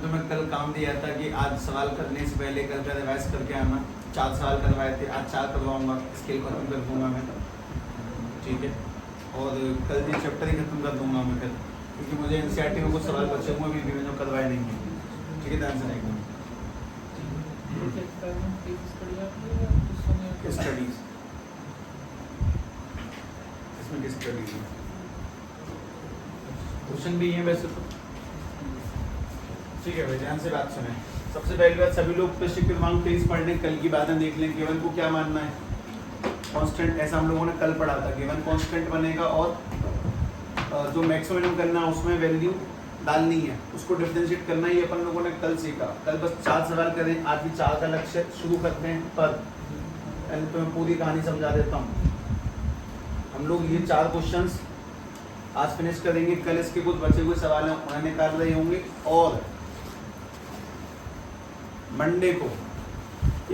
मैंने तुम्हें कल काम दिया था कि आज सवाल करने से पहले कल का रिवाइज करके आना। 4 सवाल करवाए थे, आज 4 करवाऊंगा, स्केल खत्म कर दूंगा मैं, ठीक है। और कल भी चैप्टर ही खत्म कर दूंगा मैं कल, क्योंकि मुझे एनसीईआरटी में कुछ सवाल बचे हुए भी मैंने करवाए नहीं है, ठीक है। ध्यान से देखना स्टडीज, इसमें किस स्टडीज है, क्वेश्चन भी है वैसे तो, ठीक है भाई। ध्यान से बात सुने। सबसे पहली बात, सभी लोग प्रश्न क्रमांक 23 पढ़ने, कल की बातें देख लें। गिवन को क्या मानना है, कांस्टेंट, ऐसा हम लोगों ने कल पढ़ा था। गिवन कांस्टेंट बनेगा और जो मैक्सिमम करना है उसमें वैल्यू डालनी है, उसको डिफरेंशिएट करना ही अपन लोगों ने कल सीखा। कल बस 4 सवाल करें, आज भी 4 का लक्ष्य शुरू करते हैं। पर पहले तो मैं पूरी कहानी समझा देता हूँ। हम लोग ये 4 क्वेश्चंस आज फिनिश करेंगे, कल इसके कुछ बचे हुए सवाल हैं उन्हें निकाल रहे होंगे, और मंडे को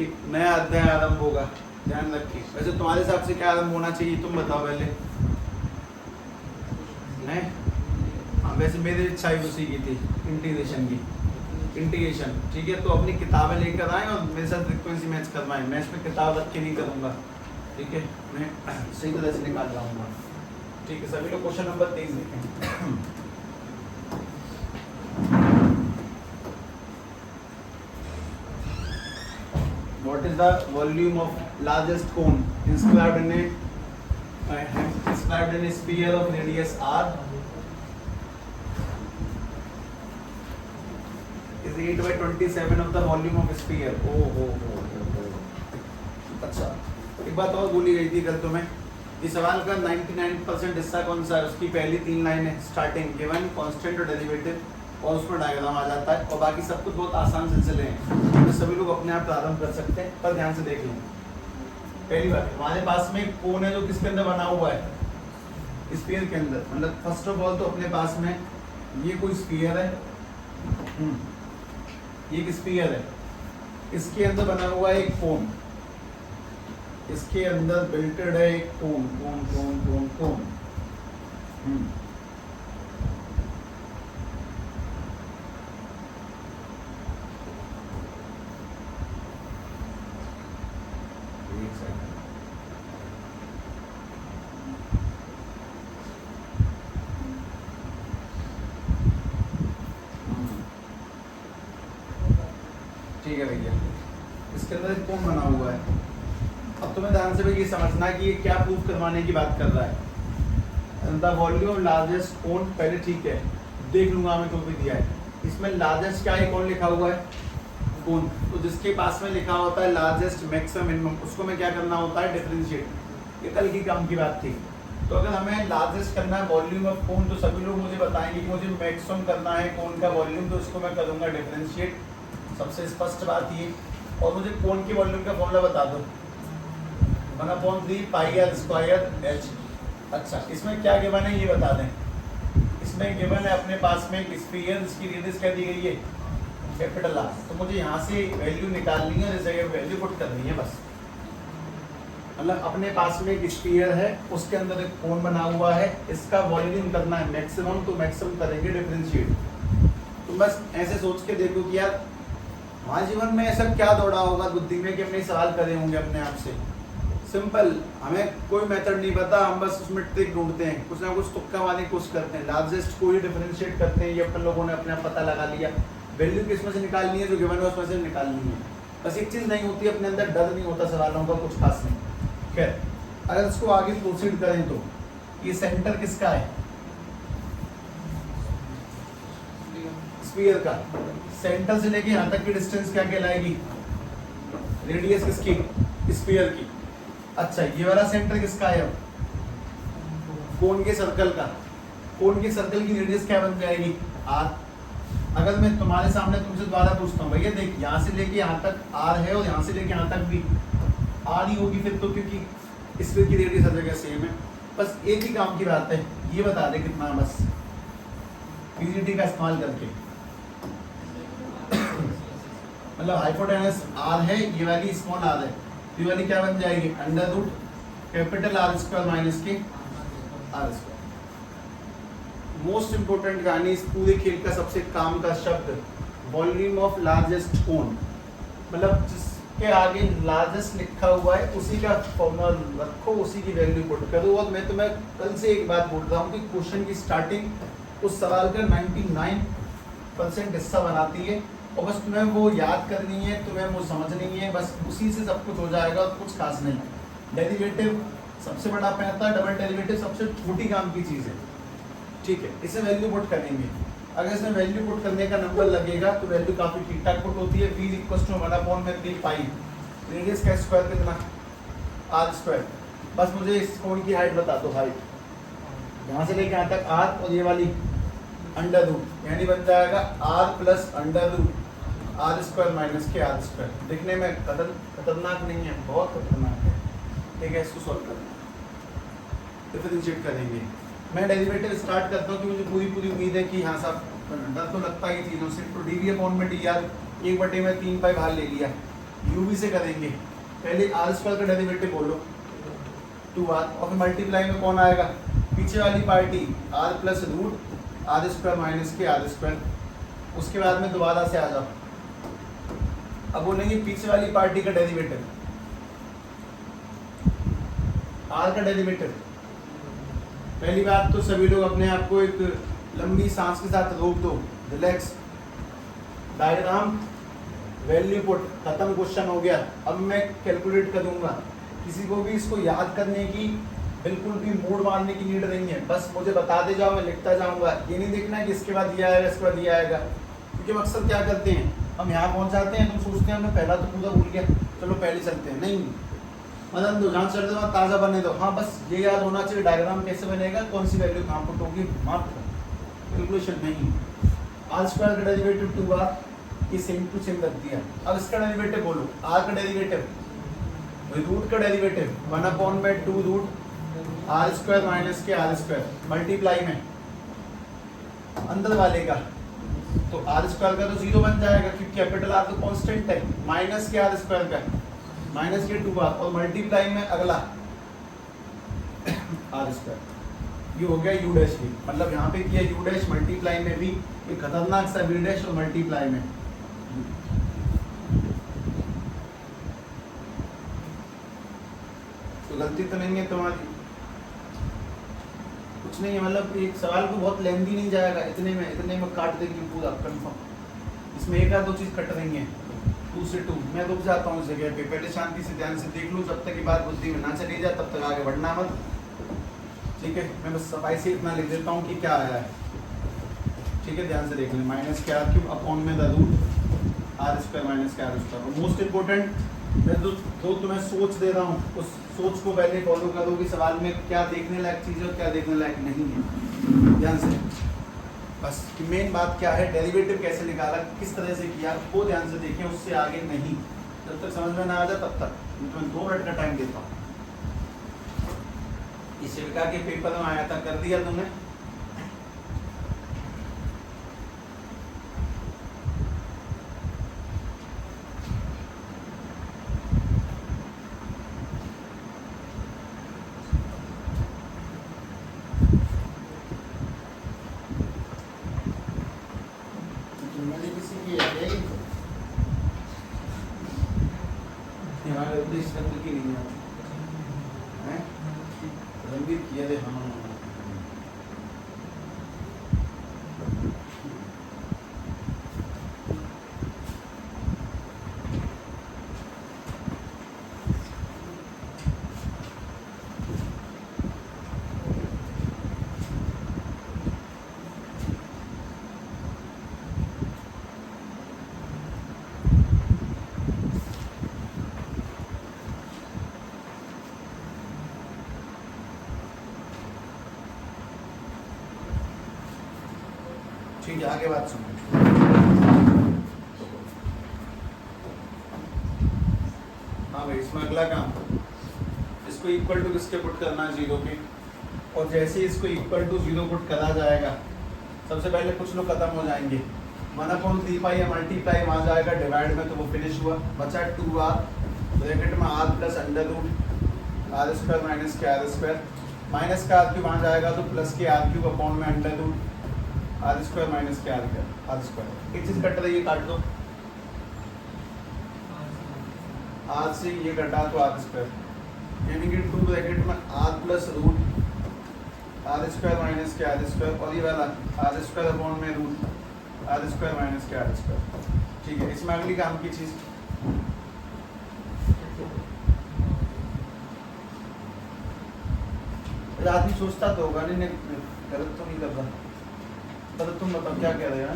एक नया अध्याय आरंभ होगा। ध्यान रखिए। वैसे तुम्हारे हिसाब से क्या आरंभ होना चाहिए, तुम बताओ पहले। नहीं, हाँ, वैसे मेरी इच्छा ही उसी की थी, इंटीग्रेशन की, इंटीग्रेशन, ठीक है। तो अपनी किताबें लेकर आए और मेरे साथ फ्रीक्वेंसी मैच करवाएं। मैच में किताब रख के नहीं करूँगा, ठीक है, मैं सही तरह से निकाल जाऊँगा, ठीक है। सभी लोग क्वेश्चन नंबर 23 देखें। What is the volume of largest cone inscribed in a sphere of radius r is 8/27 of the volume of sphere। हो। अच्छा, एक बात और बोली गई थी कल तुम्हें, इस सवाल का 99% हिस्सा कौन सा है, उसकी पहली 3 लाइन है, स्टार्टिंग, गिवन, कांस्टेंट और डेरिवेटिव, और उसमें डायग्राम आ जाता है, और बाकी सब कुछ बहुत आसान सिलसिले हैं, तो सभी लोग अपने आप प्रारंभ कर सकते हैं। पर ध्यान से देख लें। पहली बात, हमारे पास में एक कोन है जो किसके अंदर बना हुआ है, स्फीयर के अंदर। मतलब फर्स्ट ऑफ ऑल तो अपने पास में ये कोई स्फीयर है, ये एक स्फीयर है, इसके अंदर बना हुआ है एक कोन, इसके अंदर बिल्टेड है एक कोन, कोन। ठीक है भैया, इसके अंदर एक कोन बना हुआ है। अब तुम्हें ध्यान से भाई ये समझना कि ये क्या प्रूफ करवाने की बात कर रहा है। द वॉल्यूम ऑफ लार्जेस्ट कोन, पहले ठीक है, देख लूंगा मैं, तो भी दिया है इसमें लार्जेस्ट क्या है, कौन लिखा हुआ है, कोन। तो जिसके पास में लिखा होता है लार्जेस्ट, मैक्सिमम, मिनिमम, उसको में क्या करना होता है, डिफरेंशिएट। ये कल की काम की बात थी। तो अगर हमें लार्जेस्ट करना है वॉल्यूम ऑफ कोन, तो सभी लोग मुझे बताएंगे कि मुझे मैक्सिमम करना है कोन का वॉल्यूम, तो इसको मैं करूँगा डिफरेंशिएट, सबसे स्पष्ट बात ये। और मुझे कोन की वॉल्यूम का फॉर्मूला बता दो, 1/3 पाई आर स्क्वायर एच। अच्छा, इसमें क्या गिवन है ये बता दें। इसमें गिवन है अपने पास में एक स्फीयर, इसकी रेडियस क्या दी गई है, कैपिटल आर। तो मुझे यहाँ से वैल्यू निकालनी है और इस जगह वैल्यू पुट करनी है बस। मतलब अपने पास में एक स्फीयर है, उसके अंदर एक कोन बना हुआ है, इसका वॉल्यूम करना है मैक्सिमम, तो मैक्सिमम करेंगे डिफरेंशिएट। तो बस ऐसे सोच के देखो कि यार हमारे जीवन में ऐसा क्या दौड़ा होगा बुद्धि में कि हमने सवाल करे होंगे अपने आप से। सिंपल, हमें कोई मेथड नहीं पता, हम बस उसमें ट्रिक ढूंढते हैं, कुछ ना कुछ तुक्का मारने की कोशिश करते हैं। लार्जेस्ट को ही डिफरेंशिएट करते हैं, ये अपन लोगों ने अपने आप पता लगा लिया। वैल्यू किसमें से निकालनी है, जो गिवन है उसमें से निकालनी है। बस एक चीज़ नहीं होती, अपने अंदर डर नहीं होता सवालों का, कुछ खास नहीं। खैर, अगर इसको आगे प्रोसीड करें तो ये सेंटर किसका है, स्फीयर का। सेंटर से लेके यहाँ तक की डिस्टेंस क्या कहलाएगी, रेडियस किसकी, स्फीयर की। अच्छा, ये वाला सेंटर किसका है, कोन के सर्कल का। कोन के सर्कल की रेडियस क्या बन जाएगी, आर। अगर मैं तुम्हारे सामने तुमसे दोबारा पूछता हूँ, भैया देख, यहाँ से लेके यहाँ तक आर है और यहाँ से लेके यहाँ तक भी आर ही होगी फिर तो, क्योंकि स्फीयर की रेडियस हर जगह सेम है। बस एक ही काम की बात है, ये बता दे कितना, बस पीजीटी का इस्तेमाल करके। मतलब हाइपोटेनस आर है, ये वाली स्मॉल आर है, ये वाली क्या बन जाएगी, under root capital R square minus K R square. Most important कहानी, इस पूरे खेल का सबसे काम का शब्द वॉल्यूम ऑफ लार्जेस्ट कोन, मतलब जिसके आगे लार्जेस्ट लिखा हुआ है उसी का फॉर्मूला रखो, उसी की वैल्यू पुट करो। और मैं तुम्हें कल से एक बात बोल रहा हूँ कि क्वेश्चन की स्टार्टिंग उस सवाल का 99% हिस्सा बनाती है, और बस तुम्हें वो याद करनी है, तुम्हें वो समझनी है, बस उसी से सब कुछ हो जाएगा और कुछ खास नहीं। डेरिवेटिव सबसे बड़ा पैंता, डबल डेरिवेटिव सबसे छोटी काम की चीज़ है, ठीक है। इसे वैल्यू पुट करेंगे, अगर इसमें वैल्यू पुट करने का नंबर लगेगा तो वैल्यू काफ़ी ठीक ठाक पुट होती है। v = 1/3 रेडियस का स्क्वायर कितना, r²। बस मुझे इस कोण की हाइट बता दो, हाइट यहाँ से लेके यहाँ तक r, और ये वाली √, यानी बन जाएगा r + r² - k r²। दिखने में खतरनाक नहीं है, बहुत खतरनाक है, ठीक है। इसको सॉल्व करना है, डिफरेंशिएट करेंगे। मैं डेरिवेटिव स्टार्ट करता हूँ कि मुझे पूरी उम्मीद है कि हाँ साहब डर तो लगता ही चीज़ों से। तो dv/dr 1/3 पाई बाहर ले लिया, uv से करेंगे। पहले r² का डेरिवेटिव बोलो 2r, और फिर मल्टीप्लाई में कौन आएगा, पीछे वाली party r + √r² - k r²। उसके बाद में दोबारा से आ जाओ, अब बोलेंगे पीछे वाली पार्टी का डेरिवेटिव, r का डेरिवेटिव। पहली बात तो सभी लोग अपने आप को एक लंबी सांस के साथ रोक दो, रिलैक्स। डायग्राम, वैल्यू पुट, खत्म, क्वेश्चन हो गया। अब मैं कैलकुलेट करूंगा, किसी को भी इसको याद करने की बिल्कुल भी मूड मारने की नीड नहीं है, बस मुझे बताते जाओ, मैं लिखता जाऊंगा। ये नहीं देखना है कि इसके बाद दिया आएगा, इसके बाद दिया आएगा, क्योंकि हम अक्सर क्या करते हैं, हम यहाँ पहुँच जाते हैं, तुम सोचते हैं मैं पहला तो पूरा भूल गया, चलो पहले चलते हैं। नहीं, मतलब दो जहाँ चढ़ दो ताज़ा बने दो। हाँ, बस ये याद होना चाहिए डायग्राम कैसे बनेगा, कौन सी वैल्यू कहाँ पुट होगी, मात्र कैलकुलेशन नहीं। r² का डेरिवेटिव 2r, ये सेम टू सेम रख दिया। अब इसका डेरिवेटिव बोलो, r का डेरिवेटिव, रूट का derivative 1/2 √r² - k r², multiply में अंदर वाले का, तो r² का तो 0 बन जाएगा क्योंकि कैपिटल R तो कांस्टेंट है, माइनस के r² का माइनस के 2r, और मल्टीप्लाई में अगला r²। ये हो गया u', मतलब यहाँ पे किया u', मल्टीप्लाई में भी ये खतरनाक सा v' और मल्टीप्लाई में तो गलती तो नहीं है तुम्हारी, कुछ नहीं है। मतलब एक सवाल को बहुत लेंदी नहीं जाएगा, इतने में काट देंगे पूरा कंफर्म। इसमें एक आध दो चीज कट रही है, 2 से 2 मैं रुक जाता हूँ इस जगह पे, पहले शांति से ध्यान से देख लूँ, जब तक की बात बुद्धि में ना चली जाए तब तक आगे बढ़ना मत, ठीक है। मैं बस सफाई से इतना लिख देता हूँ कि क्या आया है, ठीक है, ध्यान से देख लें। -k r³ में the √r² - k r²। Most important, मैं जो तुम्हें सोच दे रहा हूँ उस सोच को पहले फॉलो करो कि सवाल में क्या देखने लायक चीज़ है और क्या देखने लायक नहीं है, ध्यान से। बस मेन बात क्या है, डेरिवेटिव कैसे निकाला, किस तरह से किया, वो ध्यान से देखें, उससे आगे नहीं। जब तक समझ में ना आ जाए तब तक मैं 2 मिनट का टाइम देता हूँ। इस शिविका के पेपर में आया था, कर दिया तुमने? ठीक है, आगे बात सुनो। हाँ भाई, इसमें अगला काम, इसको इक्वल टू किसके पुट करना है, 0 के। और जैसे इसको इक्वल टू 0 पुट करा जाएगा, सबसे पहले कुछ लोग खत्म हो जाएंगे, 1/3 पाई या मल्टीप्लाई वहाँ जाएगा डिवाइड में, तो वो फिनिश हुआ, बचा 2r ब्रैकेट में r + √r² - k r², minus का r³ वहाँ जाएगा तो प्लस के r³ अपॉन में √r² are square minus K R square. एक चीज कट रही है, काट दो। आर से ये घटा तो आर स्क्वायर, यानी कि 2 ब्रैकेट में R plus root R square minus K R square, और ये वाला आर स्क्वायर अपॉन में root R square minus K R square. ठीक है, इसमें अगली काम की चीज आदमी सोचता तो होगा नहीं, गलत तो नहीं कर रहा, पर तुम बताओ क्या कह रहे हो?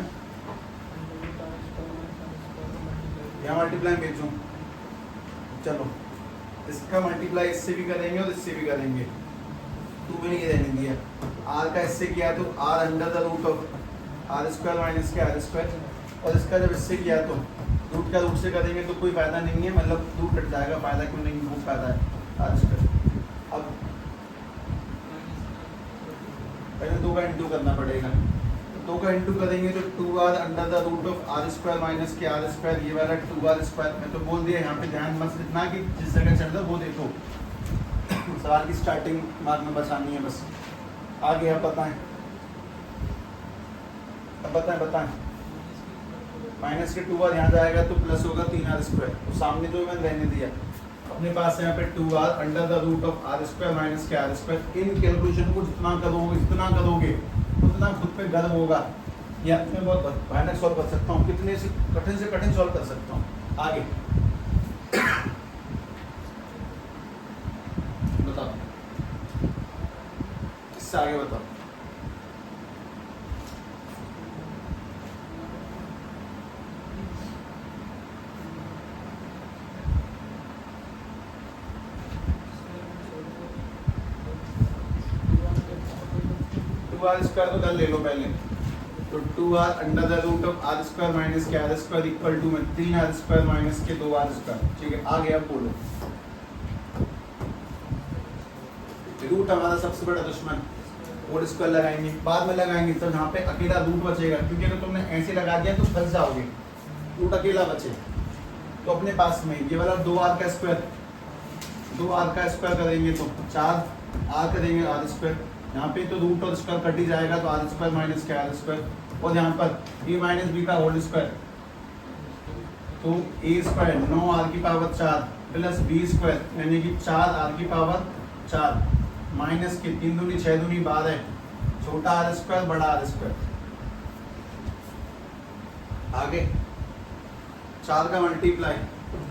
यहाँ मल्टीप्लाई भेजूं, चलो इसका मल्टीप्लाई इससे भी करेंगे और इससे भी करेंगे, 2 भी नहीं रहने दिया। आर का इससे किया तो R under the root of R square minus K R square, और इसका जब इससे किया तो रूट का रूट से करेंगे तो कोई फायदा नहीं है, मतलब रूट कट जाएगा, फायदा क्यों नहीं, वो फायदा है आर स्क्वायर। अब पहले 2 का इंटू करना पड़ेगा, 2 का इंटू करेंगे तो 2r under the root of R square minus K R square, ये वाला 2r स्क्वायर। मैं तो बोल दिया, यहाँ पे ध्यान मत इतना कि जिस जगह चल रहा वो देखो, सवाल की स्टार्टिंग मार्क में बचानी है बस। आगे आप बताएं, अब बताएं। माइनस के 2r यहाँ जाएगा तो प्लस होगा 3r स्क्वायर, तो सामने जो मैंने रहने दिया अपने पास यहाँ पे 2r under the root of R square minus K R square. इन कैलकुलेशन को जितना करोगे उतना खुद पे गर्व होगा। या मैं बहुत भयानक सॉल्व कर सकता हूँ, कितने से कठिन सॉल्व कर सकता हूँ। आगे बताओ, इससे आगे बताओ। आर स्क्वायर तो कल ले लो पहले, तो 2r under the root of R square minus K R square equal to में 3r स्क्वायर माइनस के 2r स्क्वायर। ठीक है, आगे अब बोलो। रूट हमारा सबसे बड़ा दुश्मन, और स्क्वायर लगाएंगे बाद में लगाएंगे, तो यहाँ पे अकेला रूट बचेगा, क्योंकि अगर तुमने ऐसे लगा दिया तो फंस जाओगे, रूट अकेला बचे तो अपने पास में ये वाला 2r का स्क्वायर करेंगे तो 4r करेंगे आर स्क्वायर। यहाँ पे तो रूट और स्क्वायर कट ही जाएगा, तो are square minus K R square, और यहाँ पर ए माइनस बी का होल स्क्वायर, तो ए स्क्वायर 9r की पावर 4 प्लस बी स्क्वायर यानी कि 4r की पावर 4 माइनस के 3 दूनी 6 दूनी 12, छोटा आर स्क्वायर बड़ा आर स्क्वायर। आगे 4 का मल्टीप्लाई,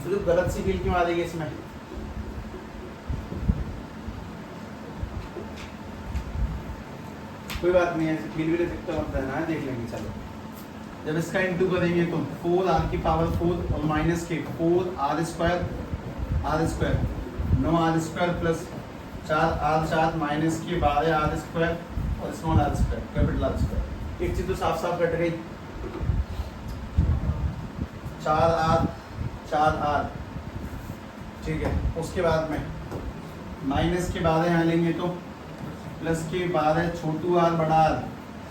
तो जो गलत सी गिल क्यों आ रही है इसमें? कोई बात नहीं है, बिल दिक्कत मत रहना है, देख लेंगे। चलो जब इसका इंटू करेंगे तो 4r की पावर 4 और माइनस के 4r square 9r square plus 4r minus के 12r स्क्वायर और small r square capital R square. एक चीज तो साफ साफ कट गई, 4r। ठीक है, उसके बाद में माइनस के 12 यहाँ लेंगे तो प्लस के 12 छोटू आर बड़ा आर,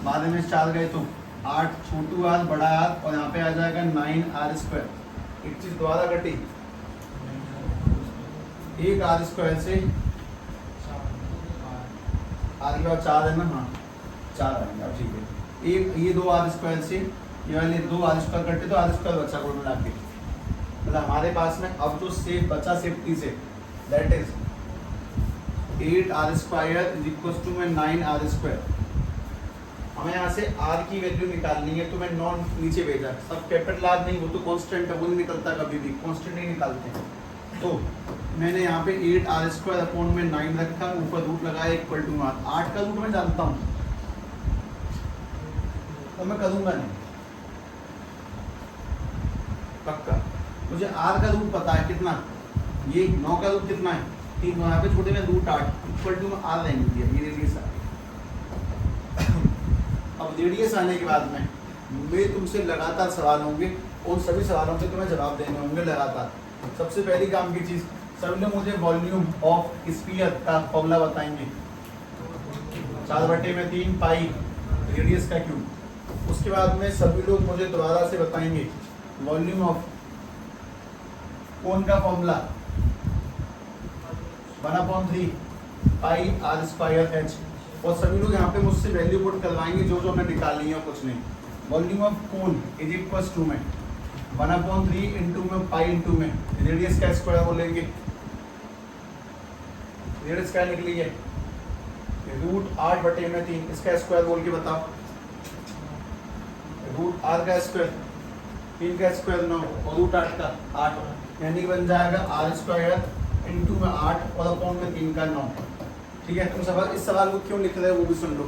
12 में 4 गए तो 8 छोटू आर बड़ा आर, और यहाँ पे आ जाएगा 9r स्क्वायर। एक चीज दोबारा कटी, एक आर स्क्वायर से आर के बाद 4 है ना, हाँ 4 आएंगे। अब ठीक है, एक ये 2r स्क्वायर से ये वाले 2r स्क्वायर कटे तो आर स्क्वायर बचा कुल मिला के, मतलब हमारे पास में अब जो सेफ बचा सेफ्टी से, that is 8r square is equal to में 9r स्क्वायर। हमें यहाँ से r की वैल्यू निकालनी है, तो मैं नॉन नीचे भेजा, सब कैपिटल R नहीं, वो तो कांस्टेंट है, वो नहीं निकलता कभी भी, कांस्टेंट नहीं निकालते हैं। तो मैंने यहाँ पे 8r स्क्वायर अपॉन में 9 रखा, ऊपर रूट लगाया इक्वल टू r। 8 का रूट मैं जानता हूँ तो मैं करूँगा नहीं पक्का, मुझे r का रूट पता है कितना, ये 9 का रूट कितना है 3, यहाँ पे छोटे में रूट 8 इक्वल टू में r रहने दिया, ये रेडियस आ गई। अब रेडियस आने के बाद में मेरे तुमसे लगातार सवाल होंगे, उन सभी सवालों के तुम्हें जवाब देने होंगे लगातार। सबसे पहली काम की चीज, सब लोग मुझे वॉल्यूम ऑफ स्फीयर का फॉर्मूला बताएंगे, 4/3 पाई रेडियस का क्यूब। उसके बाद में सभी लोग मुझे दोबारा से बताएंगे वॉल्यूम ऑफ कोन का फॉर्मूला 1/3 पाई r स्क्वायर h। और सभी लोग यहाँ पे मुझसे वैल्यू पुट करवाएंगे जो जो हमने निकाली है, कुछ नहीं। Volume of cone is equals to में 1/3 इंटू में पाई इंटू में रेडियस का स्क्वायर बोलेंगे, रेडियस क्या निकली है √8/3, इसका स्क्वायर बोल के बताओ। √r का स्क्वायर 3 का स्क्वायर 9 और √8 का 8, यानी कि बन जाएगा r² इंटू में 8 और अपॉन में 3 का 9। ठीक है, तुम सवाल इस सवाल को क्यों लिख रहे हो वो भी सुन लो।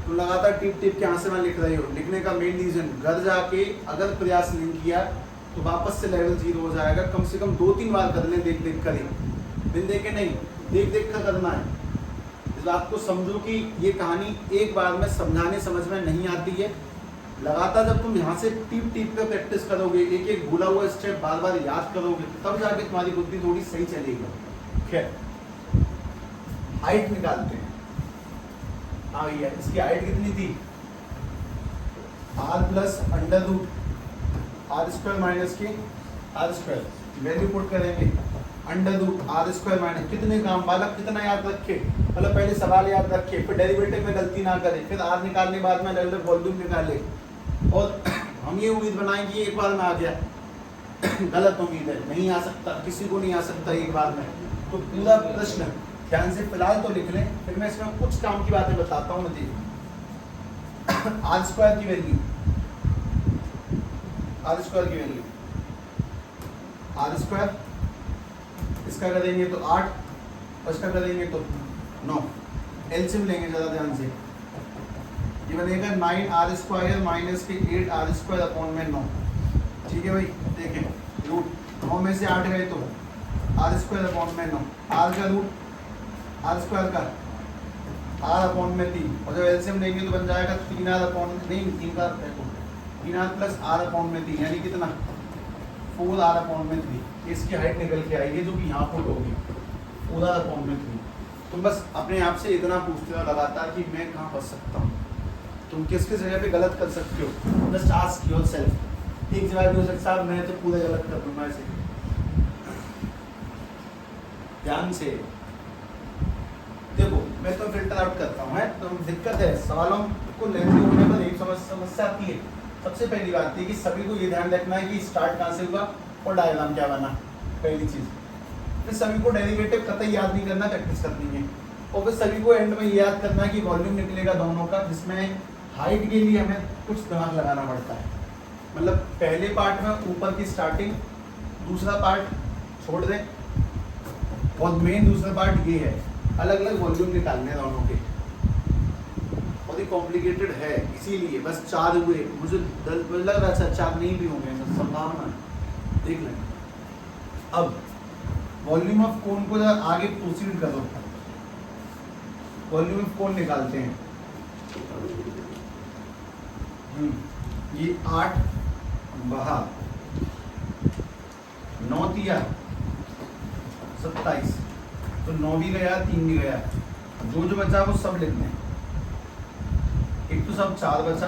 तुम लगातार टिप टिप के यहाँ से वहाँ लिख रहे हो, लिखने का मेन रीजन घर जाके अगर प्रयास नहीं किया तो वापस से लेवल 0 हो जाएगा। कम से कम 2-3 बार कर लें, देख देख कर ही, दिन देख के नहीं, देख देख कर करना है। इस बात को समझो कि ये कहानी एक बार में समझाने समझ में नहीं आती है। लगातार जब तुम यहाँ से टिप टिप कर प्रैक्टिस करोगे, एक एक भूला हुआ स्टेप बार बार याद करोगे, तब जाके तुम्हारी बुद्धि थोड़ी सही चलेगी। खैर, हाइट निकालते हैं। हाँ भैया, इसकी हाइट कितनी थी r प्लस √r² माइनस की r², वैल्यू पुट करेंगे √r² माइनस कितने काम बालक कितना याद रखे, मतलब पहले सवाल याद रखे, फिर डेरिवेटिव में गलती ना करे, फिर r निकालने बाद में अलग अलग वॉल्यूम निकाले, और हम ये उम्मीद बनाएं कि एक बार में आ गया। गलत उम्मीद है, नहीं आ सकता, किसी को नहीं आ सकता एक बार में। तो पूरा प्रश्न ध्यान से फिलहाल तो लिख लें, फिर मैं इसमें कुछ काम की बातें बताता हूँ। मुझे r² की वैल्यू, r² की वैल्यू r², इसका करेंगे तो 8 और इसका करेंगे तो 9। एलसीएम लेंगे ज़्यादा ध्यान से, ये बनेगा 9r² माइनस के 8r² अपॉन में 9। ठीक है भाई, देखें रूट 9 में से 8 गए तो r² अपॉन में 9, r का रूट r² का r अपॉन में 3, और जब एलसीएम लेंगे तो बन जाएगा 3r अपॉन नहीं 3r प्लस r अपॉन में 3, यानी कितना 4r अपॉन में 3। इसकी हाइट निकल के आएगी जो कि यहाँ पुट होगी 4r अपॉन में 3। तुम बस अपने आप से इतना पूछते हो लगातार कि मैं कहाँ फंस सकता हूँ, तुम किस किस जगह पे गलत कर सकते हो। Just ask yourself. एक जवाब हो सकता है मैं तो पूरा गलत कर दूंगा ऐसे। ध्यान से देखो, मैं तो फिल्टर आउट करता हूँ, है तो दिक्कत है सवालों को लेंदी होने पर एक समस्या आती है। सबसे पहली बात है कि सभी को ये ध्यान रखना है कि स्टार्ट कहाँ से हुआ और डायग्राम क्या बना, पहली चीज़। फिर सभी को डेरिवेटिव कतई याद नहीं करना, प्रैक्टिस करनी है। और फिर सभी को एंड में ये याद करना है कि वॉल्यूम निकलेगा दोनों का, जिसमें हाइट के लिए हमें कुछ दिमाग लगाना पड़ता है। मतलब पहले पार्ट में ऊपर की स्टार्टिंग, दूसरा पार्ट छोड़ दें, और मेन दूसरा पार्ट ये है अलग अलग वॉल्यूम निकालने दोनों के। बहुत ही कॉम्प्लिकेटेड है, इसीलिए बस 4 हुए। मुझे लग रहा था 4 नहीं भी होंगे, संभावना है, देख लें। अब वॉल्यूम ऑफ कोन को आगे प्रोसीड करो, वॉल्यूम ऑफ कोन निकालते हैं। ये 8 बहा 9 दिया 27, तो 9 भी गया 3 भी गया, जो जो बचा वो सब लिखते हैं। एक तो सब 4 बचा,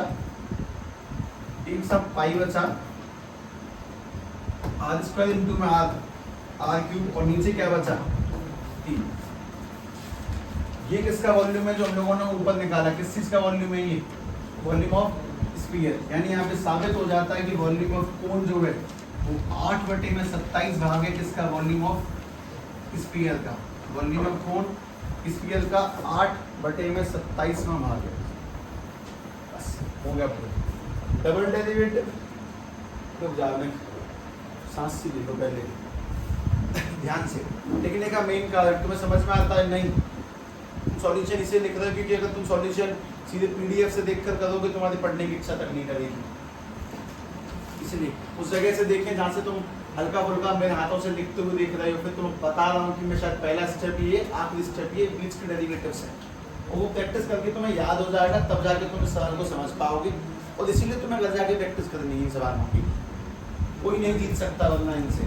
एक सब पाई बचा, r² इंटू में r³ और नीचे क्या बचा 3। ये किसका वॉल्यूम है जो हम लोगों ने ऊपर निकाला, किस चीज का वॉल्यूम है ये, वॉल्यूम ऑफ स्फीयर। यानी यहाँ पे साबित हो जाता है कि वॉल्यूम ऑफ कोन जो है वो 8/27 भाग है किसका, वॉल्यूम ऑफ स्फीयर का। वॉल्यूम ऑफ कोन स्फीयर का 8/27 भाग है। बस हो गया पूरा। डबल डेरिवेटिव तो जाने सांस सी ले लो पहले ध्यान से। लिखने का मेन कारण तुम्हें समझ में आता है नहीं, सॉल्यूशन इसे लिख रहे हो क्योंकि अगर तुम सॉल्यूशन सीधे पीडीएफ से देखकर करोगे तुम्हारी पढ़ने की इच्छा तक नहीं करेगी। इसलिए उस जगह से देखें जहाँ से तुम हल्का फुल्का मेरे हाथों से लिखते हुए देख रहे हो, फिर तुम बता रहा हूँ कि मैं शायद पहला स्टेप ये, आखिरी स्टेप ये, बीच के डेरिवेटिव्स है। और वो प्रैक्टिस करके तुम्हें याद हो जाएगा, तब जाके तुम इस सवाल को समझ पाओगे। और इसीलिए तुम्हें घर जाके प्रैक्टिस करनी है सवालों की। कोई नहीं जीत सकता वरना इनसे।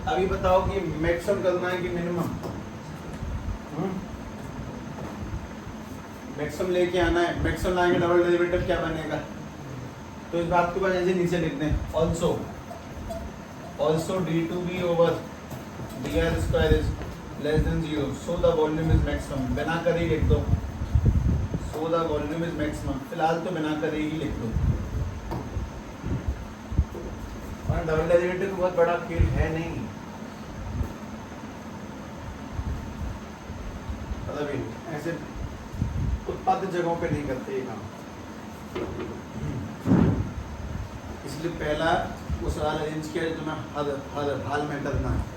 अभी बताओ कि मैक्सिमम करना है कि मिनिमम? मैक्सिमम लेके आना है, मैक्सिमम लाएंगे डबल डेरिवेटिव क्या बनेगा? तो इस बात को बस ऐसे नीचे लिख दें, also d2b over dr square is less than 0 so the volume is maximum. बिना करे ही लिख दो, so the volume is maximum. फिलहाल तो बिना करे ही लिख दो। और डबल डेरिवेटिव बहुत बड़ा खेल है नहीं, मतलब ऐसे उत्पादित जगहों पे नहीं करते ये काम। इसलिए पहला वो सवाल अरेंज किया जो तुम्हें हर हाल में करना है।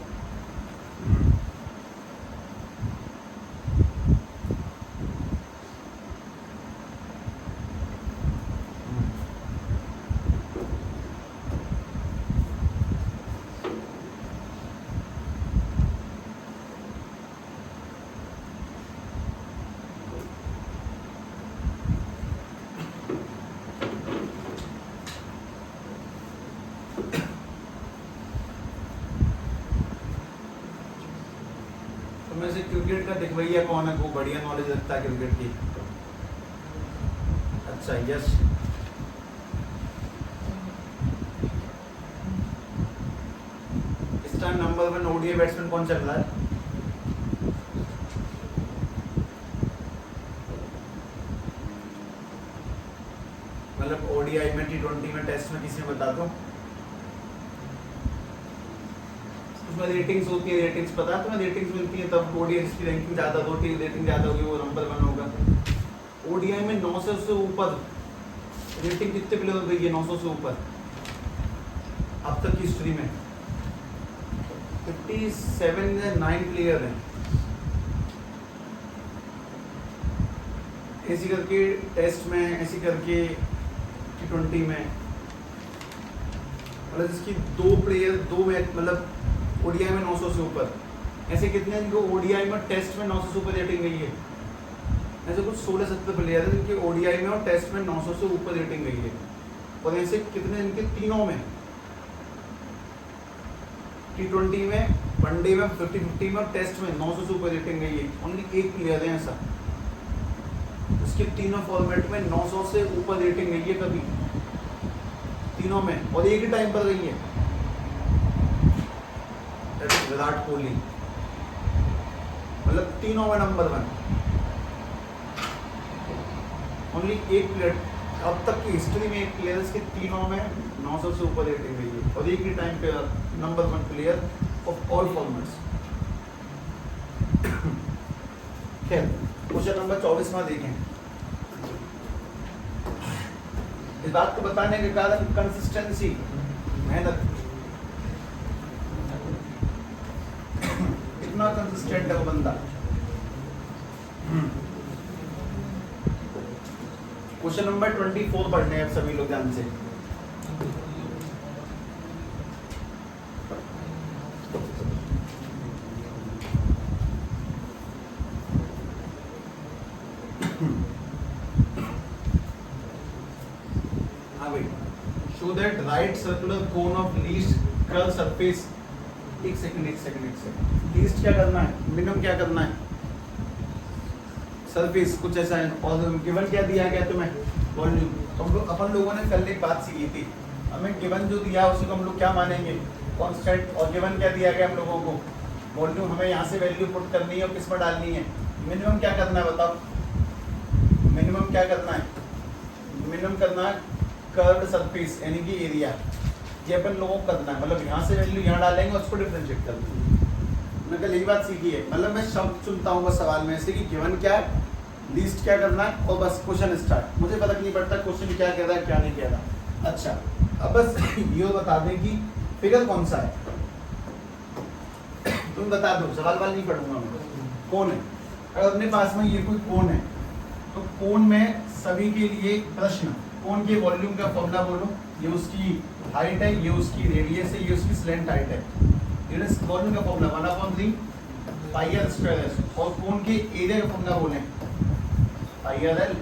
में से क्रिकेट का दिखवैया कौन है, वो बढ़िया नॉलेज रखता है क्रिकेट की? अच्छा यस, इस टाइम नंबर 1 ओडीआई बैट्समैन कौन चल रहा है? मतलब ओडीआई में, टी20 में, टेस्ट में किसी में बता दो। उसमें रेटिंग्स होती है, रेटिंग्स पता है तुम्हें? रेटिंग्स मिलती है तब ओडीआई की रैंकिंग ज़्यादा, दो टीम रेटिंग ज़्यादा होगी वो नंबर 1 होगा। ओडीआई में 900 से ऊपर रेटिंग कितने प्लेयर हो गई है? 900 से ऊपर अब तक की हिस्ट्री में 57 या 9 प्लेयर हैं। ऐसी करके टेस्ट में, ऐसी करके टी20 में, मतलब जिसकी 2 प्लेयर 2 मैच, मतलब ओडीआई में 900 से ऊपर। ऐसे कितने हैं जिनको ओडीआई में टेस्ट में 900 से ऊपर रेटिंग गई है? ऐसे कुछ 16-17 प्लेयर हैं जिनकी ओडीआई में और टेस्ट में 900 से ऊपर रेटिंग गई है। और ऐसे कितने इनके तीनों में, टी20 में, वनडे में 50-50 में और टेस्ट में 900 से ऊपर रेटिंग गई है। ओनली एक प्लेयर है ऐसा उसके तीनों फॉर्मेट में 900 से ऊपर रेटिंग गई है कभी, तीनों में, और एक ही टाइम पर गई है। विराट कोहली, मतलब तीनों में नंबर 1। ओनली एक प्लेयर अब तक की हिस्ट्री में, एक प्लेयर के तीनों में 900 से ऊपर रेटिंग गई है और एक ही टाइम पे number 1 player of all formats. खैर क्वेश्चन नंबर 24 में देखें। इस बात को बताने के कारण कंसिस्टेंसी, मेहनत, इतना कंसिस्टेंट है वो बंदा। क्वेश्चन नंबर 24 पढ़ने हैं सभी लोग ध्यान से। हाँ भाई, show that right circular cone of least curve surface. एक सेकंड, लीस्ट क्या करना है, मिनिमम क्या करना है, सरफेस कुछ ऐसा है। और गिवन क्या दिया गया तुम्हें? वॉल्यूम। तो अपन लोगों ने कल एक बात सीखी थी, हमें गिवन जो दिया उसी को हम लोग क्या मानेंगे? कांस्टेंट। और गिवन क्या दिया गया हम लोगों को? वॉल्यूम। हमें यहाँ से वैल्यू पुट करनी है और किस में डालनी है? मिनिमम क्या करना है बताओ? मिनिमम क्या करना है? मिनिमम करना है कर्व्ड सरफेस यानी कि एरिया। ये अपन लोगों को करना है, मतलब यहाँ से वैल्यू यहाँ डालेंगे और उसको डिफरेंशिएट कर देंगे। मैंने कल यही बात सीखी है, मतलब मैं शब्द चुनता हूँ बस सवाल में से कि गिवन क्या है, लीस्ट क्या करना है, और बस क्वेश्चन स्टार्ट। मुझे पता नहीं पड़ता क्वेश्चन क्या कह रहा है क्या नहीं कह रहा। अच्छा अब बस ये बता दें कि फिगर कौन सा है, तुम बता दो, सवाल वाल नहीं पढ़ूंगा मैं। कौन है? अगर अपने पास में ये कोई कोण है तो कोण में सभी के लिए प्रश्न, कोण के वॉल्यूम का फॉर्मूला बोलो। ये उसकी हाइट है, ये उसकी रेडियस है, ये उसकी स्लेंट हाइट है। ये वॉल्यूम का फॉर्मूला 1/3 पाई आर स्क्वायर है। और कोण के एरिया का फॉर्मूला बोले पाई आर एल।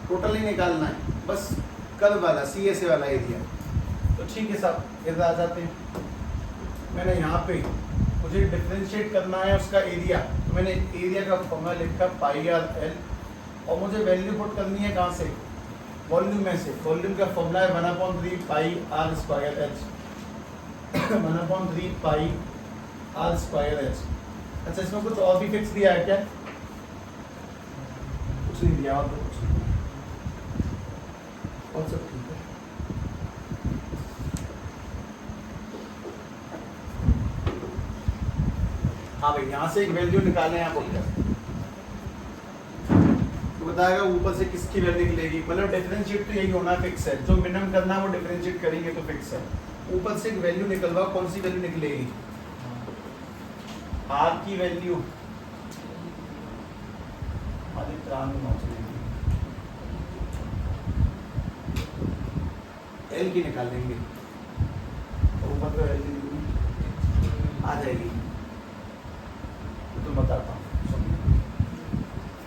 टोटल ही निकालना है, बस कर्व वाला, सी एस ए वाला एरिया। तो ठीक है साहब, इधर आ जाते हैं। मैंने यहाँ पे मुझे डिफरेंशिएट करना है उसका एरिया, तो मैंने एरिया का फॉर्मूला लिखा पाई आर एल, और मुझे वैल्यू पुट करनी है कहाँ से, वॉल्यूम में से। वॉल्यूम का फॉर्मूला है 1/3 pi r square h, 1/3 pi r square h. अच्छा, इसमें कुछ और भी फिक्स दिया है क्या? कुछ नहीं दिया, और तो कुछ नहीं, और सब ठीक है। हाँ भाई, यहाँ से एक वैल्यू निकालें आप बोलते, तो बताएगा ऊपर से किसकी वैल्यू निकलेगी। मतलब डिफरेंशिएट तो यही होना फिक्स है, जो मिनिमम करना है वो डिफरेंशिएट करेंगे तो फिक्स है। ऊपर से एक वैल्यू निकलवा, कौन सी वैल्यू निकलेगी? आर की वैल्यू एल की निकालेंगे, ऊपर तो वैल्यू आ जाएगी, तो बताता हूँ।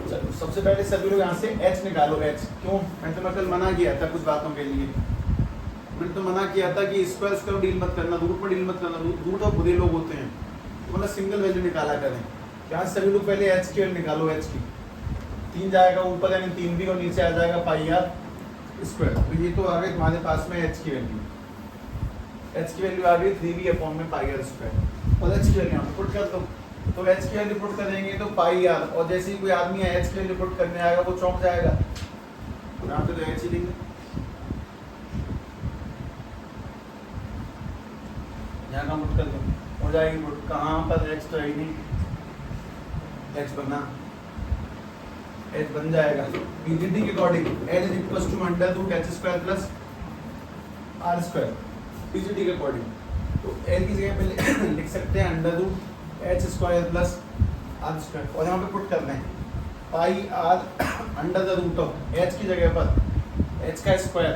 चलो, सबसे पहले सभी लोग यहाँ से h निकालो। h क्यों? मैंने तो कल मना किया था कुछ बातों के लिए, मैंने तो मना किया था कि स्क्वायर स्क्वायर डील मत करना, रूट में डील मत करना, रूट और बुरे लोग होते हैं, तो मतलब सिंगल वैल्यू निकाला करें। यहाँ सभी लोग पहले h की वैल्यू निकालो। h की 3 जाएगा ऊपर, यानी 3 भी, और नीचे आ जाएगा पाई आर स्क्वायर। तो ये तो आ गई तुम्हारे पास में h की वैल्यू, h की वैल्यू आ गई 3b अपॉन में पाई आर स्क्वायर, और h की वैल्यू यहाँ पुट कर दो। तो h की वैल्यू पुट करेंगे तो पाई आर, और जैसे ही कोई आदमी h की वैल्यू पुट करने आएगा वो चौंक जाएगा, यहाँ पे तो h ही लेंगे, यहाँ का पुट कर दो, हो जाएगी पुट। कहाँ पर h तो है ही नहीं, h बना, h बन जाएगा पीजीटी के according l is equal to under root h square plus r square, PGT के अकॉर्डिंग। तो l की जगह पे लिख सकते हैं under root h square plus r square, और यहाँ पे पुट करना है pi r under the root of h की जगह पर h का स्क्वायर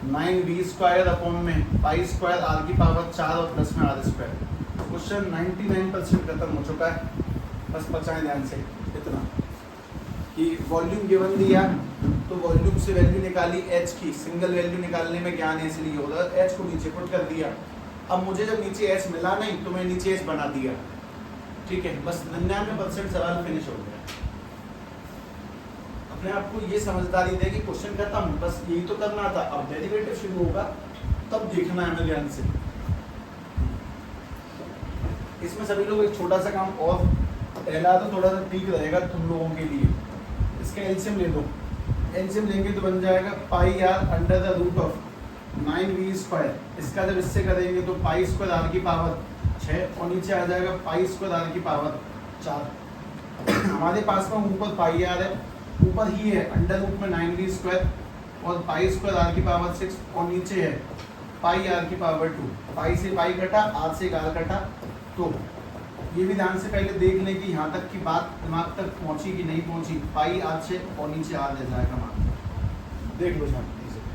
9b स्क्वायर अपॉन में पाई स्क्वायर r की पावर 4 और प्लस में r स्क्वायर। क्वेश्चन 99% खत्म हो चुका है, बस बचाएं ध्यान से इतना कि वॉल्यूम गिवन दिया तो वॉल्यूम से वैल्यू निकाली h की, सिंगल वैल्यू निकालने में ज्ञान है इसलिए होगा, h को नीचे पुट कर दिया। अब मुझे जब नीचे h मिला नहीं तो मैं नीचे h बना दिया, ठीक है, बस 99% सवाल फिनिश हो गया। अपने आप को ये समझदारी दे कि क्वेश्चन खत्म, बस यही तो करना था। अब डेरिवेटिव शुरू होगा तब देखना है हमें ध्यान से। इसमें सभी लोग एक छोटा सा काम और, पहला तो थोड़ा सा ठीक रहेगा तुम लोगों के लिए, इसका एलसीएम ले लो। एलसीएम लेंगे तो बन जाएगा pi r under the root of 9b square, इसका जब इससे करेंगे तो पाई स्क्वायर आर की पावर 6, और नीचे आ जाएगा पाई स्क्वायर आर की पावर 4। हमारे पास में ऊपर पाई आर है, ऊपर ही है अंडर रूट में 9b स्क्वायर और पाई स्क्वायर आर की पावर 6, और नीचे है पाई आर की पावर 2। पाई से पाई कटा, आर से आर कटा। तो ये भी ध्यान से पहले देख लें कि यहाँ तक की बात दिमाग तक पहुँची कि नहीं पहुँची। पाई आर से और नीचे आर रह जाएगा मान, देख लो शांति से।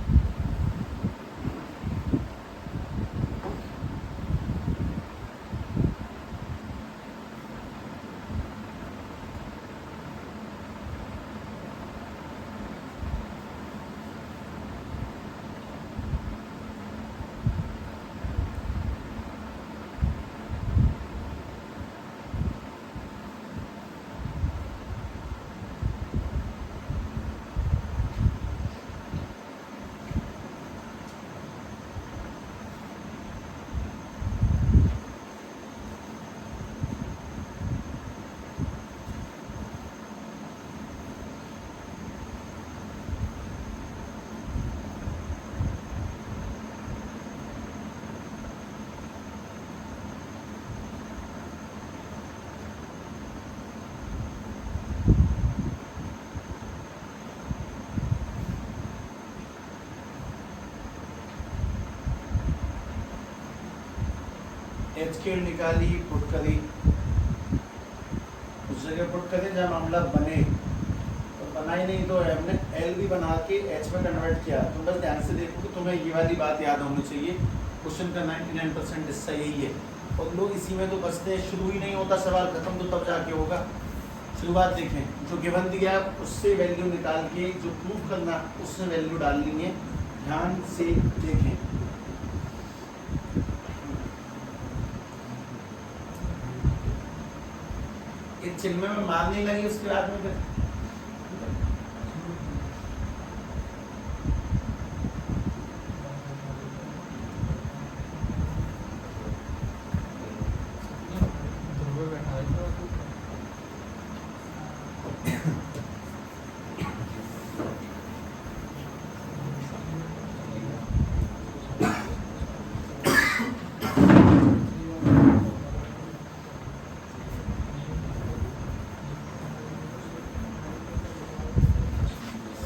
एच की निकाली, पुट करी, उस जगह पुट करें जहाँ मामला बने, तो बना ही नहीं तो हमने एल भी बना के एच में कन्वर्ट किया। तो बस ध्यान से देखो कि तुम्हें ये वाली बात याद होनी चाहिए। क्वेश्चन का 99% हिस्सा यही है, और लोग इसी में तो बसते हैं, शुरू ही नहीं होता सवाल, खत्म तो तब जाके होगा। शुरुआत देखें, जो गिवन दिया उससे वैल्यू निकाल के जो प्रूव करना उससे वैल्यू डालनी है, ध्यान से देखें। चिन्मय में मारने लगी उसके बाद में फिर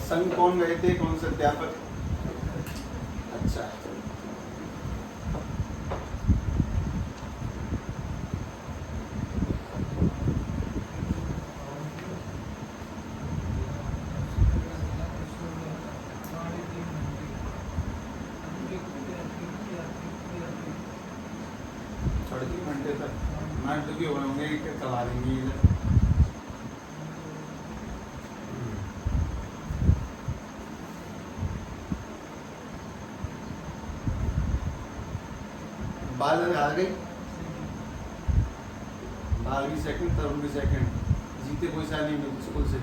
संग कौन गए थे, कौन से अध्यापक? अच्छा, साढ़े 3 घंटे तक हमारे तो भी होंगे, करवा देंगे इधर। बाल आ गई, बाल भी सेकंड, तरुण भी सेकंड, जीते कोई सा नहीं मिलते स्कूल से,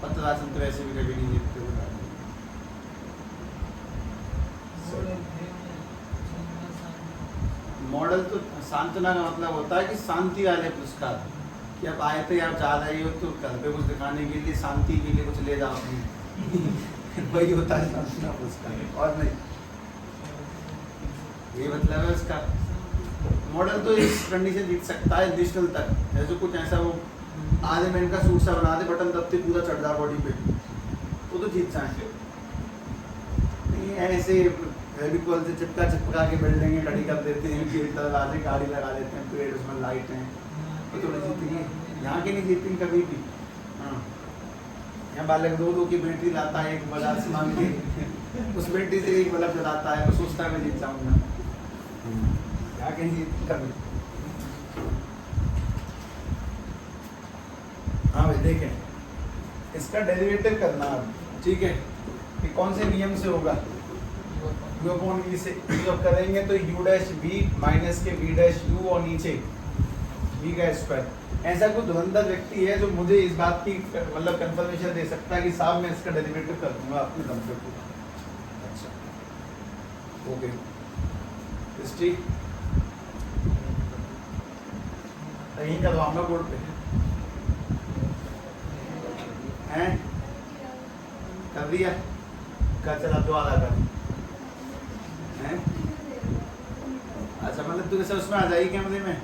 पत्रदासन तो वैसे भी कभी नहीं जीतते हुए। मॉडल तो सांत्वना का मतलब होता है कि शांति वाले पुरस्कार, कि आप आए थे, आप जा रहे हो तो घर पे कुछ दिखाने के लिए, शांति के लिए कुछ ले जाओ अपनी वही होता है सांत्वना पुरस्कार, और नहीं, ये मतलब है उसका। मॉडल तो इस कंडीशन जीत सकता है नेशनल तक, जैसे कुछ ऐसा वो आधे मिनट का सूट सा बना दे, बटन दबते पूरा चढ़ जाए बॉडी पे, वो तो जीत जाए। ऐसे फेविकॉल से चिपका के बिल्डिंग खड़ी कर देते हैं, गेट लगा दे, गाड़ी लगा देते हैं, पेड़ उसमें लाइट हैं, तो थोड़ी जीतेंगे, यहाँ के नहीं जीतेंगे कभी भी। हाँ, यहाँ बालक दो की बैटरी लाता है, एक बाजार से मांग के उस बैटरी से एक बल्ब जलाता है, तो सोचता है मैं जीत जाऊँगा, यहाँ के नहीं जीत कभी। हाँ भाई देखें, इसका डेरिवेटिव करना अब, ठीक है, कि कौन से नियम से होगा, u अपॉन v से। जब करेंगे तो u डैश v माइनस के v डैश u और नीचे v का स्क्वायर। ऐसा कोई धुरंधर व्यक्ति है जो मुझे इस बात की मतलब कंफर्मेशन दे सकता है कि साहब मैं इसका डेरिवेटिव कर दूंगा अपने दम पे पूरा? अच्छा, ओके, हिस्ट्री यहीं करवाऊंगा बोर्ड पे, हैं कर दिया, कर चला दो आधा कर, हैं अच्छा, मतलब तू कैसे उसमें आ जाएगी कैमरे में?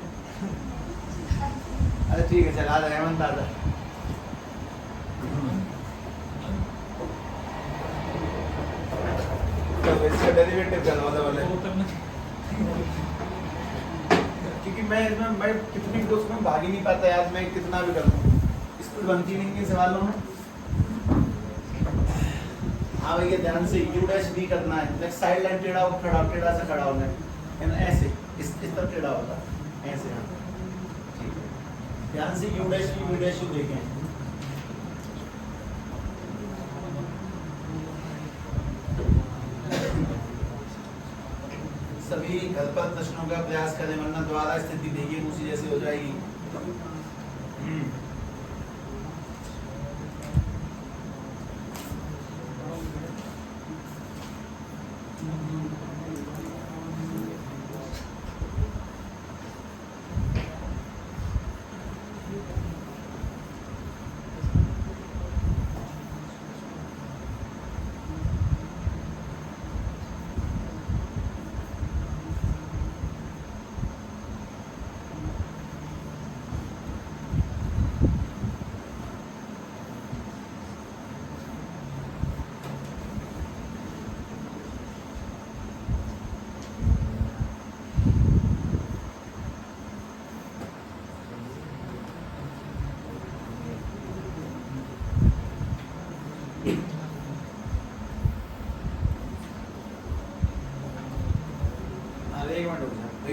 अरे ठीक है, चला जाए हेमंत दादा। तो इसका डेरिवेटिव करवा दो वाले, क्योंकि मैं इसमें मैं कितनी तो उसमें भाग ही नहीं पाता यार, मैं कितना भी कर लूँ स्कूल बनती नहीं है सवालों में। हाँ भैया ध्यान से, u डैश v करना है, लाइक साइड लाइन टेढ़ा हो, टेढ़ा से खड़ा होना है, ऐसे इस तरफ टेढ़ा होता है, ऐसे। हाँ ठीक है, ध्यान से u dash v dash u देखें। सभी घर पर प्रश्नों का प्रयास करें, वरना दोबारा स्थिति देखिए उसी जैसी हो जाएगी।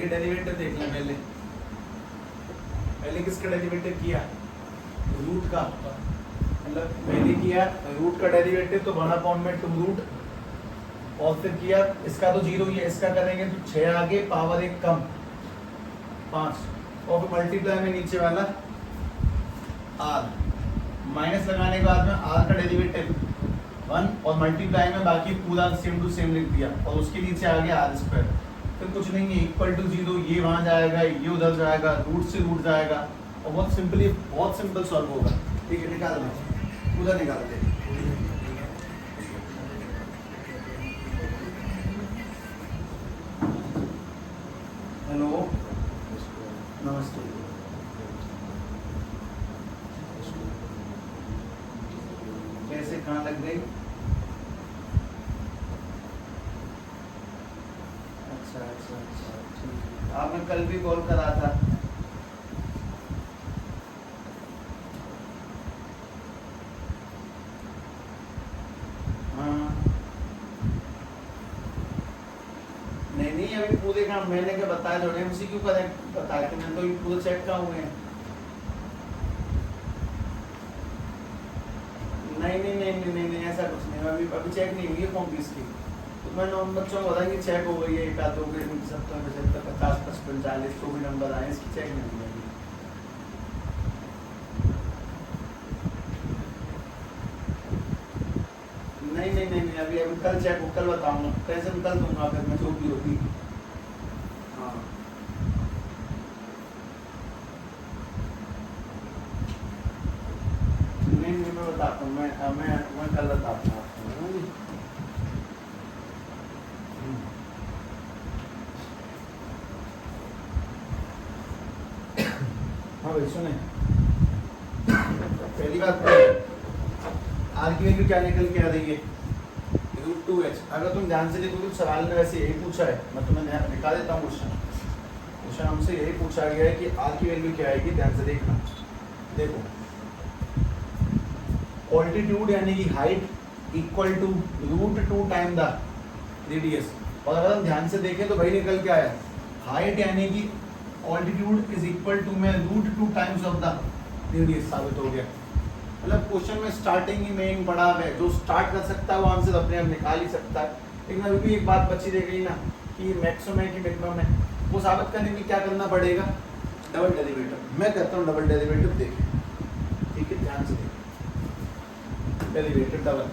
डेरिवेटिव देख लें पहले, किसका डेरिवेटिव किया, रूट का, मतलब पहले किया रूट का डेरिवेटिव तो 1 अपॉन में 2 रूट, और फिर किया इसका तो 0 ही है, इसका करेंगे तो 6 आगे पावर 1 कम 5, और फिर मल्टीप्लाई में नीचे वाला आर, माइनस लगाने के बाद में आर का डेरिवेटिव 1 और मल्टीप्लाई में बाकी पूरा सेम टू सेम लिख दिया और उसके नीचे आ गया आर स्क्वायर। फिर कुछ नहीं है, इक्वल टू 0, ये वहाँ जाएगा, ये उधर जाएगा, रूट से रूट जाएगा और बहुत सिंपल सॉल्व होगा। ठीक है, निकाल लो, उधर निकाल दे। हेलो, नमस्ते। कैसे, कहाँ लग गई? अच्छा, ठीक है। आपने कल भी कॉल करा था। हाँ, नहीं अभी पूरे काम मैंने क्या बताया थोड़े, उसी क्यों करेक्ट बताया कि मैं तो पूरे चेक का हुए हैं। नहीं ऐसा कुछ नहीं, अभी चेक नहीं हुई है फॉर्म फीस की। तो मैं बच्चों को बताया कि चेक हो गई है, 1 2 70 75 50 55 40 जो भी नंबर आए इसकी चेक नहीं हुई है। नहीं अभी कल चेक हो, कल बताऊंगा, कैसे भी कल दूंगा फिर मैं जो भी होगी। हाँ नहीं मैं बताता हूँ, मैं कल बताता हूँ आपको। हाँ भाई सुने, पहली बात आर की वैल्यू क्या निकल के आ रही है, √2h। अगर तुम ध्यान से देखो तो सवाल में वैसे यही पूछा है, मैं तुम्हें दिखा देता हूँ क्वेश्चन हमसे यही पूछा गया है कि आर की वैल्यू क्या आएगी। ध्यान से देखना, देखो ऑल्टीट्यूड यानी कि height equal to √2 time the radius. और अगर हम ध्यान से देखें तो वही निकल के आया, हाइट यानी कि ऑल्टीट्यूड इज इक्वल टू में √2 टाइम्स ऑफ द रेडियस साबित हो गया। मतलब क्वेश्चन में स्टार्टिंग ही मेन पड़ा है, जो स्टार्ट कर सकता है वो आंसर अपने आप निकाल ही सकता है। लेकिन अभी भी एक बात बची रह गई ना कि मैक्सिमम है कि मिनिमम है, वो साबित करने के लिए क्या करना पड़ेगा, डबल डेरिवेटिव। मैं कहता हूँ डबल डेरिवेटिव देखें, ठीक है, ध्यान से देखें। डेरिवेटिव डबल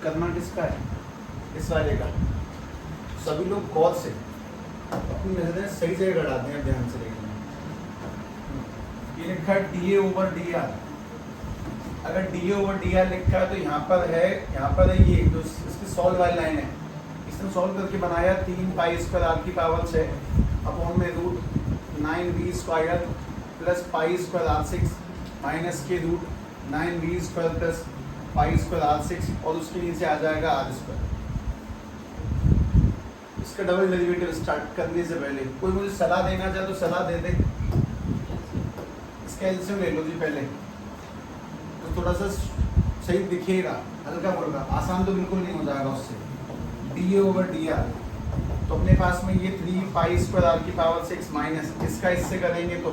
करना किसका है, इस वाले का। सभी लोग गौर से अपनी नजरें सही जगह गड़ाते हैं, ध्यान से देखना। ये लिखा है dA/dr। अगर dA/dr लिखा है तो यहाँ पर है ये जो इसकी सॉल्व वाली लाइन है, इसने सॉल्व करके बनाया 3 π² r⁴ अपॉन में √9v² प्लस π² r6 माइनस के √9v² प्लस π² r6 और उसके नीचे आ जाएगा r²। इसका डबल डेरिवेटिव स्टार्ट करने से पहले कोई मुझे सलाह देना चाहे तो सलाह दे दे। इसका एलसीएम ले लो जी पहले, तो थोड़ा सा सही दिखेगा, हल्का फुल्का, आसान तो बिल्कुल नहीं हो जाएगा उससे। dA/dr तो अपने पास में ये 3 π² r⁴ माइनस इसका इससे करेंगे तो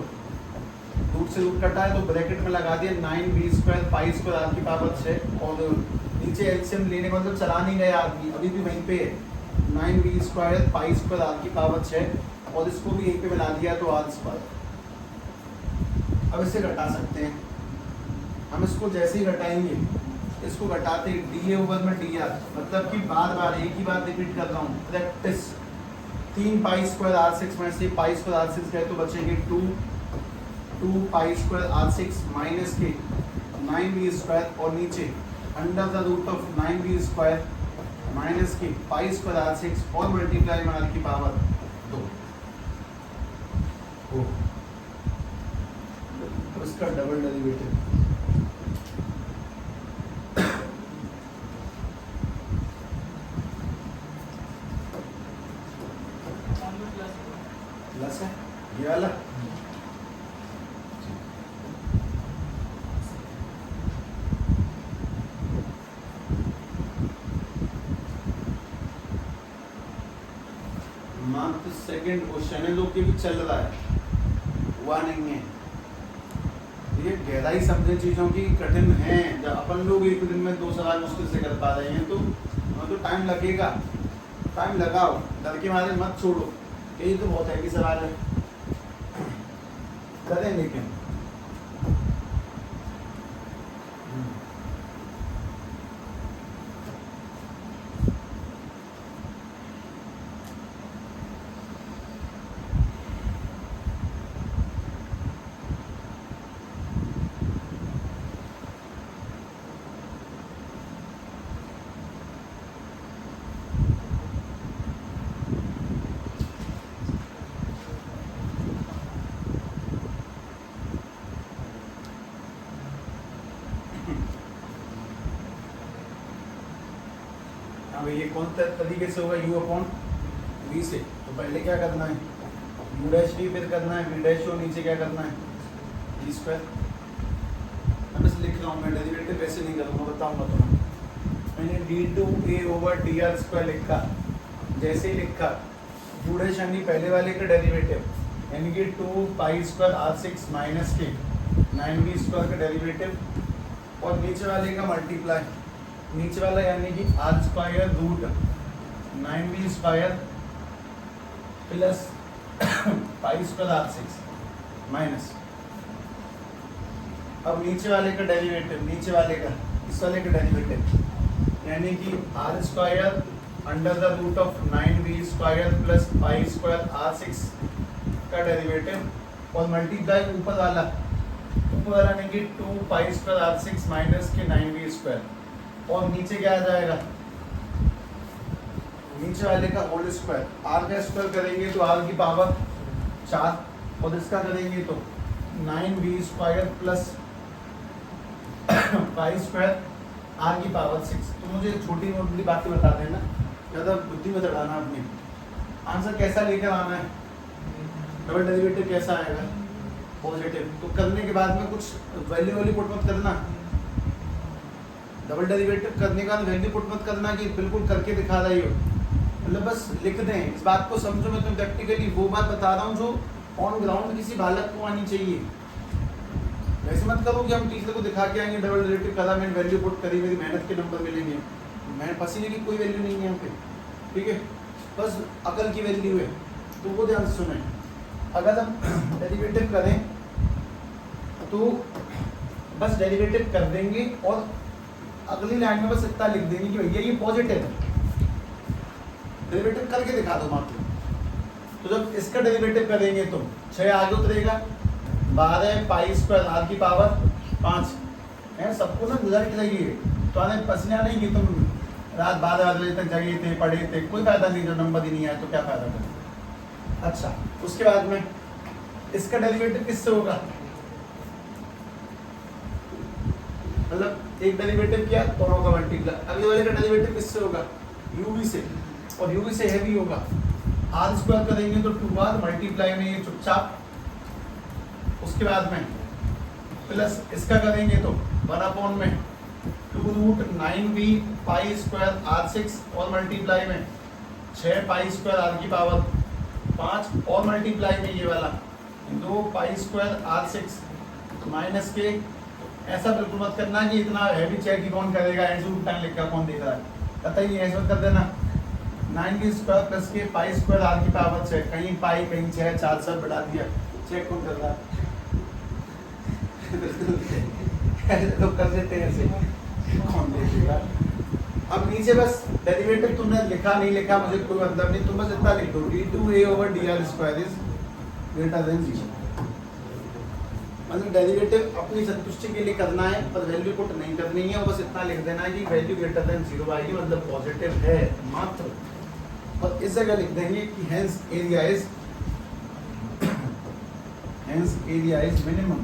रूट से रूट कटा है तो ब्रैकेट में लगा दिया 9v² π² r⁴ और नीचे एलसीएम लेने का मतलब चला नहीं गया आदमी, अभी भी वहीं पे है 9v² π² r⁴ और इसको भी यहीं पे मिला दिया तो r²। अब इसे घटा सकते हैं हम, इसको जैसे ही घटाएंगे, इसको घटाते dA/dr मतलब कि बार एक ही बात रिपीट कर रहा हूँ, प्रैक्टिस। 3 π² r6 में से π² r6 गए तो बचेंगे 2 π² r6 माइनस के 9v² और नीचे √9v² माइनस के π² r6 और मल्टीप्लाई में r⁴ 2। तो इसका डबल डेरिवेटिव प्लस है ये वाला। मात्र सेकंड क्वेश्चन है जो कि भी चल रहा है, हुआ नहीं है। ये गहराई समझे चीजों की कठिन है। जब अपन लोग एक दिन में 2 सवाल मुश्किल से कर पा रहे हैं तो टाइम लगेगा, टाइम लगाओ, डर के मारे मत छोड़ो। यही तो बहुत है कि सवाल है। करें लेकिन ये कौन सा तरीके से होगा, u अपॉन v से। तो पहले क्या करना है, u डैश v, फिर करना है v डैश, और नीचे क्या करना है v स्क्वायर। मैं बस लिख रहा हूँ, मैं डेरिवेटिव वैसे नहीं करूँगा, बताऊँगा तुम्हें। मैंने d2a ओवर dr स्क्वायर लिखा, जैसे ही लिखा u डैश यानी पहले वाले का डेरिवेटिव, यानी कि 2 पाई स्क्वायर r6 माइनस के 9v स्क्वायर का डेरिवेटिव, और नीचे वाले का मल्टीप्लाई, नीचे वाला यानी कि R square root 9v square plus pi square r6 minus, अब नीचे वाले का डेरिवेटिव, नीचे वाले का इस वाले का डेरिवेटिव यानी कि R square under the root of 9v square plus pi square r6 का डेरिवेटिव, और मल्टीप्लाई ऊपर वाला यानी कि 2 पाई स्क्वायर r6 माइनस के 9v स्क्वायर, और नीचे क्या आ जाएगा, नीचे वाले का होल स्क्वायर, आर का स्क्वायर करेंगे तो आर की पावर 4, और इसका करेंगे तो 9v square plus pi square are की पावर 6। तो मुझे छोटी मोटी बातें बता देना, ज़्यादा बुद्धि में चढ़ाना अपनी। आंसर कैसा लेकर आना है, डबल डेरिवेटिव कैसा आएगा, पॉजिटिव। तो करने के बाद में कुछ वैल्यू वाली पुट मत करना, डबल डेरिवेटिव करने का वैल्यू पुट मत करना कि बिल्कुल करके दिखा रही हो, मतलब बस लिख दें। इस बात को समझो, मैं तुम्हें प्रैक्टिकली वो बात बता रहा हूँ जो ऑन ग्राउंड किसी बालक को आनी चाहिए। वैसे मत करो कि हम टीचर को दिखा के आएंगे डबल डेरिवेटिव करा, मैंने वैल्यू पुट करी, मेरी मेहनत के नंबर मिलेंगे, मैं पसीने की कोई वैल्यू नहीं है यहाँ पे, ठीक है, बस अकल की वैल्यू है। तो वो ध्यान से सुने, अगर हम डेरिवेटिव करें तो बस डेरिवेटिव कर देंगे और अगली लाइन में बस इतना लिख देंगे कि भैया ये पॉजिटिव है, डेरिवेटिव करके दिखा दो मात्र। तो जब इसका डेरिवेटिव करेंगे तो 6 आगे उतरेगा, 12 पाई स्क्वायर आर की पावर 5 है। सबको ना रिजल्ट चाहिए, तो आने पसीना नहीं कि तुम रात 12 बजे तक जगे थे, पढ़े थे, कोई फायदा नहीं, जो नंबर ही नहीं आया तो क्या फायदा करें। अच्छा, उसके बाद में इसका डेरिवेटिव किससे होगा, मतलब एक डेरिवेटिव किया दोनों का मल्टीप्लाई, अगले वाले का डेरिवेटिव किससे होगा, uv से, और uv से हैवी होगा, आर स्क्वायर करेंगे तो 2r मल्टीप्लाई में ये चुपचाप, उसके बाद में प्लस इसका करेंगे तो 1 में 2 रूट 9v पाई स्क्वायर r6, और मल्टीप्लाई में 6 पाई स्क्वायर r की पावर 5, और मल्टीप्लाई में ये वाला 2 पाई स्क्वायर r6 माइनस के। ऐसा बिल्कुल मत करना कि इतना हैवी चेक ही कौन करेगा, ऐसे टाइम लिखा कौन देख रहा है, कतई ऐसा कर देना। 9v स्क्वायर प्लस के पाई स्क्वायर आर की पावर 6, कहीं पाई कहीं 6, 4 सब बढ़ा दिया, चेक कौन कर रहा है ऐसे तो कर देते हैं, ऐसे कौन देखेगा। अब नीचे बस डेरिवेटिव तुमने लिखा नहीं लिखा मुझे कोई मतलब नहीं, तुम बस इतना लिख दो, d2a over dr square is greater than 0। मतलब डेरिवेटिव अपनी संतुष्टि के लिए करना है, पर वैल्यू पुट नहीं करनी है, और बस इतना लिख देना है कि वैल्यू ग्रेटर देन 0 आएगी, मतलब पॉजिटिव है मात्र। और इस जगह लिख देंगे कि hence area is minimum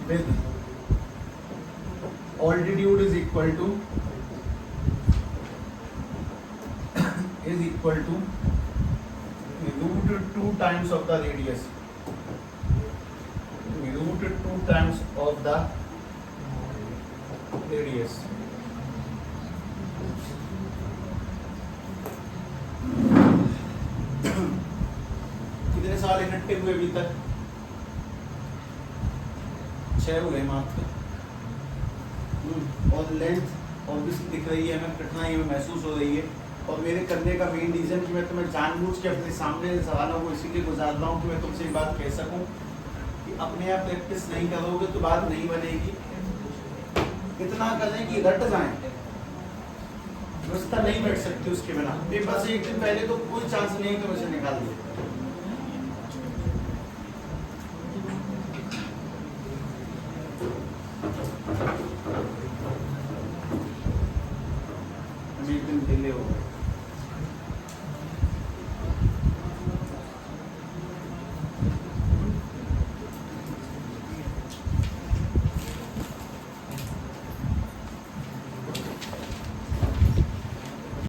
with altitude is equal to root 2 times of the radius, root 2 times of the radius। कितने साल इकट्ठे हुए अभी तक, 6 हुए मात्र। और लेंथ ऑब्वियसली दिख रही है, हमें कठिनाई में महसूस हो रही है, और मेरे करने का मेन रीज़न कि मैं तुम्हें जानबूझ के अपने सामने सवालों को इसीलिए गुजार रहा हूँ कि मैं तुमसे एक बात कह सकूँ कि अपने आप प्रैक्टिस नहीं करोगे तो बात नहीं बनेगी। इतना करें कि रट जाएं, व्यवस्था नहीं बैठ सकती उसके बिना। पेपर से एक दिन पहले तो कोई चांस नहीं है कि मुझे निकाल दिए।